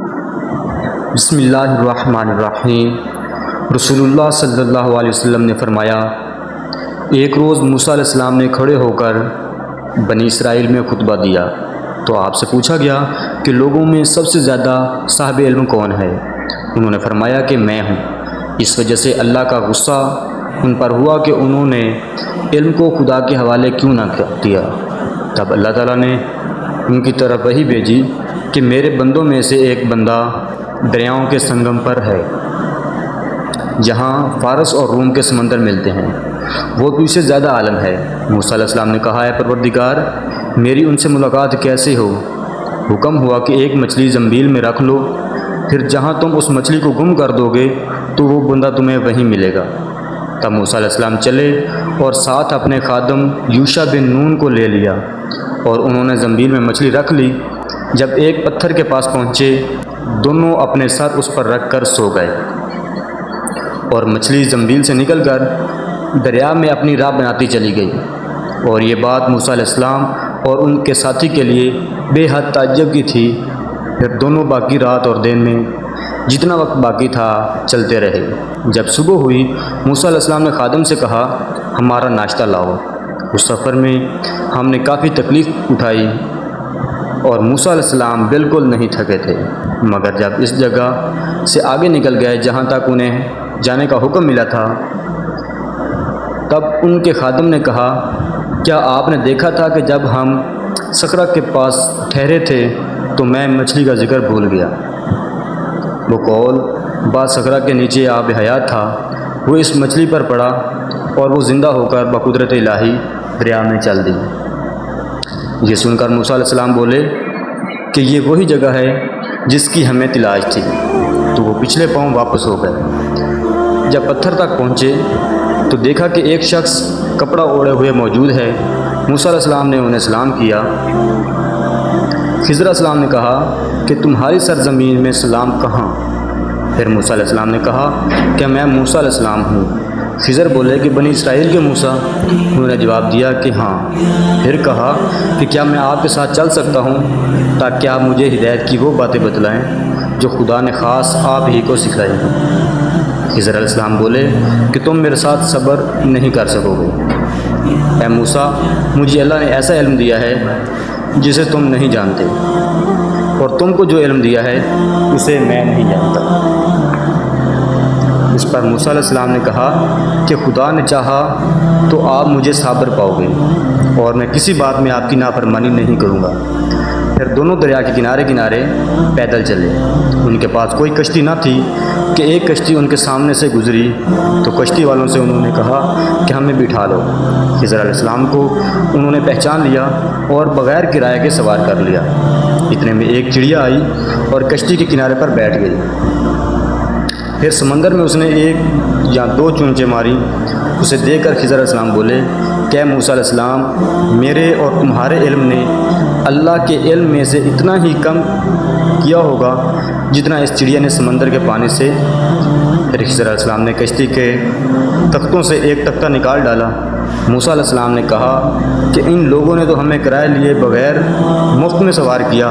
بسم اللہ الرحمن الرحیم۔ رسول اللہ صلی اللہ علیہ وسلم نے فرمایا، ایک روز موسیٰ علیہ السلام نے کھڑے ہو کر بنی اسرائیل میں خطبہ دیا تو آپ سے پوچھا گیا کہ لوگوں میں سب سے زیادہ صاحب علم کون ہے؟ انہوں نے فرمایا کہ میں ہوں۔ اس وجہ سے اللہ کا غصہ ان پر ہوا کہ انہوں نے علم کو خدا کے حوالے کیوں نہ کیا۔ تب اللہ تعالیٰ نے ان کی طرف وحی بھیجی کہ میرے بندوں میں سے ایک بندہ دریاؤں کے سنگم پر ہے، جہاں فارس اور روم کے سمندر ملتے ہیں، وہ تو اسے زیادہ عالم ہے۔ موسیٰ علیہ السلام نے کہا، اے پروردگار، میری ان سے ملاقات کیسے ہو؟ حکم ہوا کہ ایک مچھلی زنبیل میں رکھ لو، پھر جہاں تم اس مچھلی کو گم کر دو گے تو وہ بندہ تمہیں وہیں ملے گا۔ تب موسیٰ علیہ السلام چلے اور ساتھ اپنے خادم یوشع بن نون کو لے لیا، اور انہوں نے زنبیل میں مچھلی رکھ لی۔ جب ایک پتھر کے پاس پہنچے، دونوں اپنے سر اس پر رکھ کر سو گئے، اور مچھلی زنبیل سے نکل کر دریا میں اپنی راہ بناتی چلی گئی۔ اور یہ بات موسیٰ علیہ السلام اور ان کے ساتھی کے لیے بے حد تعجب کی تھی۔ پھر دونوں باقی رات اور دن میں جتنا وقت باقی تھا چلتے رہے۔ جب صبح ہوئی، موسیٰ علیہ السلام نے خادم سے کہا، ہمارا ناشتہ لاؤ۔ اس سفر میں ہم نے کافی تکلیف اٹھائی اور موسیٰ علیہ السلام بالکل نہیں تھکے تھے، مگر جب اس جگہ سے آگے نکل گئے جہاں تک انہیں جانے کا حکم ملا تھا، تب ان کے خادم نے کہا، کیا آپ نے دیکھا تھا کہ جب ہم صخرہ کے پاس ٹھہرے تھے تو میں مچھلی کا ذکر بھول گیا؟ وہ قول بعد صخرہ کے نیچے آب حیات تھا، وہ اس مچھلی پر پڑا اور وہ زندہ ہو کر بقدرت الہی دریا میں چل دی۔ یہ سن کر موسیٰ علیہ السلام بولے کہ یہ وہی جگہ ہے جس کی ہمیں تلاش تھی، تو وہ پچھلے پاؤں واپس ہو گئے۔ جب پتھر تک پہنچے تو دیکھا کہ ایک شخص کپڑا اوڑھے ہوئے موجود ہے۔ موسیٰ علیہ السلام نے انہیں سلام کیا۔ خضر علیہ السلام نے کہا کہ تمہاری سرزمین میں سلام کہاں؟ پھر موسیٰ علیہ السلام نے کہا کہ میں موسیٰ علیہ السلام ہوں۔ خضر بولے کہ بنی اسرائیل کے موسیٰ؟ انہوں نے جواب دیا کہ ہاں۔ پھر کہا کہ کیا میں آپ کے ساتھ چل سکتا ہوں تاکہ آپ مجھے ہدایت کی وہ باتیں بتلائیں جو خدا نے خاص آپ ہی کو سکھائی ہیں؟ خضر علیہ السلام بولے کہ تم میرے ساتھ صبر نہیں کر سکو گے۔ اے موسیٰ، مجھے اللہ نے ایسا علم دیا ہے جسے تم نہیں جانتے، اور تم کو جو علم دیا ہے اسے میں نہیں جانتا۔ اس پر موسیٰ علیہ السلام نے کہا کہ خدا نے چاہا تو آپ مجھے صابر پاؤ گے، اور میں کسی بات میں آپ کی نافرمانی نہیں کروں گا۔ پھر دونوں دریا کے کنارے کنارے پیدل چلے۔ ان کے پاس کوئی کشتی نہ تھی کہ ایک کشتی ان کے سامنے سے گزری تو کشتی والوں سے انہوں نے کہا کہ ہمیں بٹھا لو۔ خضر علیہ السلام کو انہوں نے پہچان لیا اور بغیر کرایہ کے سوار کر لیا۔ اتنے میں ایک چڑیا آئی اور کشتی کے کنارے پر بیٹھ گئی۔ پھر سمندر میں اس نے ایک یا دو چونچیں ماری۔ اسے دیکھ کر خضر علیہ السلام بولے کہ اے موسیٰ علیہ السلام، میرے اور تمہارے علم نے اللہ کے علم میں سے اتنا ہی کم کیا ہوگا جتنا اس چڑیا نے سمندر کے پانی سے۔ پھر خضر علیہ السلام نے کشتی کے تختوں سے ایک تختہ نکال ڈالا۔ موسیٰ علیہ السلام نے کہا کہ ان لوگوں نے تو ہمیں کرائے لیے بغیر مفت میں سوار کیا،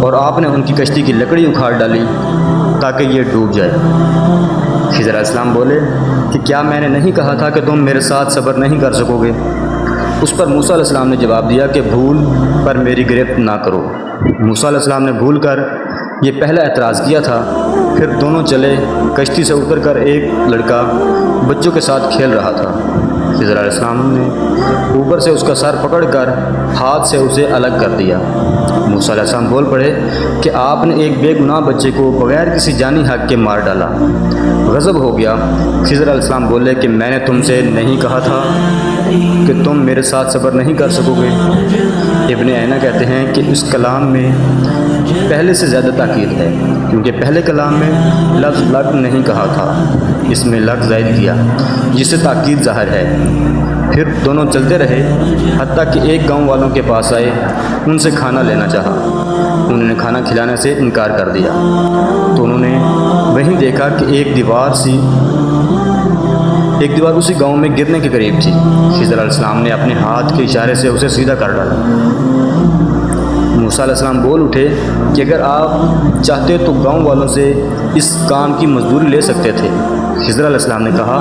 اور آپ نے ان کی کشتی کی لکڑی اکھاڑ ڈالی تاکہ یہ ڈوب جائے۔ خضر علیہ السلام بولے کہ کیا میں نے نہیں کہا تھا کہ تم میرے ساتھ صبر نہیں کر سکو گے؟ اس پر موسیٰ علیہ السلام نے جواب دیا کہ بھول پر میری گرفت نہ کرو۔ موسیٰ علیہ السلام نے بھول کر یہ پہلا اعتراض کیا تھا۔ پھر دونوں چلے۔ کشتی سے اتر کر ایک لڑکا بچوں کے ساتھ کھیل رہا تھا۔ خضر علیہ السلام نے اوپر سے اس کا سر پکڑ کر ہاتھ سے اسے الگ کر دیا۔ موسیٰ علیہ السلام بول پڑے کہ آپ نے ایک بے گناہ بچے کو بغیر کسی جانی حق کے مار ڈالا۔ غضب ہو گیا۔ خضر علیہ السلام بولے کہ میں نے تم سے نہیں کہا تھا کہ تم میرے ساتھ صبر نہیں کر سکو گے؟ ابن عینہ کہتے ہیں کہ اس کلام میں پہلے سے زیادہ تاکید ہے، کیونکہ پہلے کلام میں لفظ لگ نہیں کہا تھا، اس میں لفظ زائد کیا جس سے تاکید ظاہر ہے۔ پھر دونوں چلتے رہے حتیٰ کہ ایک گاؤں والوں کے پاس آئے۔ ان سے کھانا لینا چاہا، انہوں نے کھانا کھلانے سے انکار کر دیا۔ تو انہوں نے وہیں دیکھا کہ ایک دیوار اسی گاؤں میں گرنے کے قریب تھی۔ خضر علیہ السلام نے اپنے ہاتھ کے اشارے سے اسے سیدھا کر ڈالا۔ موسیٰ علیہ السلام بول اٹھے کہ اگر آپ چاہتے تو گاؤں والوں سے اس کام کی مزدوری لے سکتے تھے۔ خضر علیہ السلام نے کہا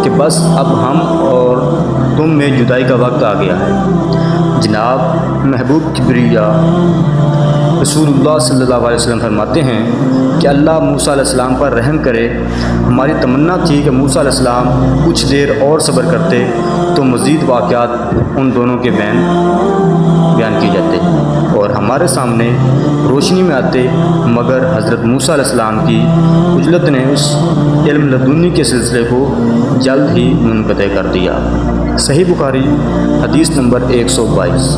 کہ بس اب ہم اور تم میں جدائی کا وقت آ گیا ہے۔ جناب محبوب کبریا رسول اللہ صلی اللہ علیہ وسلم فرماتے ہیں کہ اللہ موسیٰ علیہ السلام پر رحم کرے۔ ہماری تمنا تھی کہ موسیٰ علیہ السلام کچھ دیر اور صبر کرتے تو مزید واقعات ان دونوں کے بیان کیے جاتے اور ہمارے سامنے روشنی میں آتے، مگر حضرت موسیٰ علیہ السلام کی عجلت نے اس علم لدنی کے سلسلے کو جلد ہی منقطع کر دیا۔ صحیح بخاری حدیث نمبر 122۔